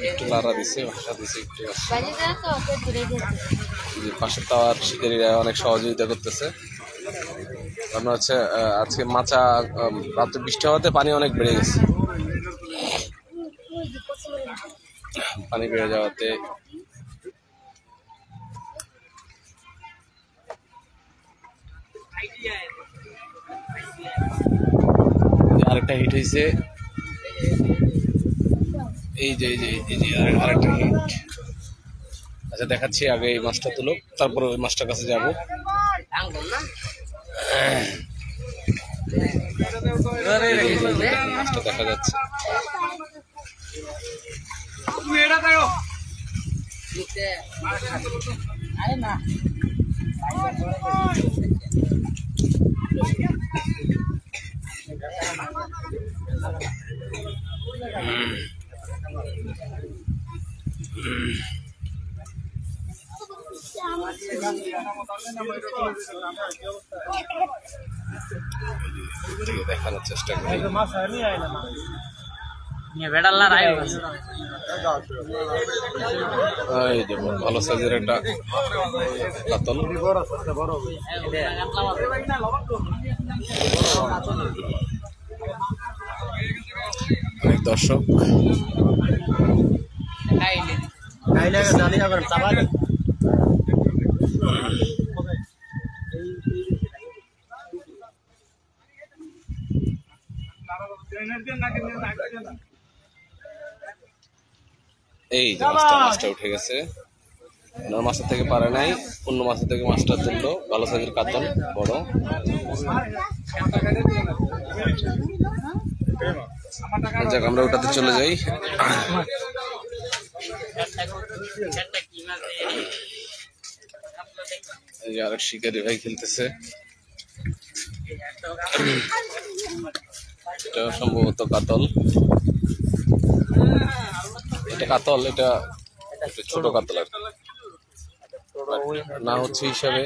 একটু লাড়া দিছে, ভাষা দিছে একটু। পাশে টাওয়ার শিকারীরা অনেক সহযোগিতা করতেছে। কারণ হচ্ছে আজকে মাচা রাত্রে বৃষ্টি হওয়াতে পানি অনেক বেড়ে গেছে। পানি বেড়ে যাওয়াতে আরেকটা হিট হয়েছে। এই যে আরেকটা হিট। আচ্ছা দেখাচ্ছি, আগে এই মাছটা তুলো, তারপরে ওই মাছটার কাছে যাবো। মাছটা দেখা যাচ্ছে। দেখানোর চেষ্টা করি। ভালো সাইজের একটা কাতল। অনেক দর্শক এই যে মাছটা উঠে গেছে। মাছটা থেকে পারে নাই, অন্য মাছের থেকে মাছটা তুললো। ভালো সাইজের কাতল, বড়। যাক, আমরা ওটাতে চলে যাই। এই আরেক শিকারি ভাই খেলতেছে। এটা সম্ভবত কাতল। এটা কাতল, এটা ছোট কাতল আর না হচ্ছে হিসাবে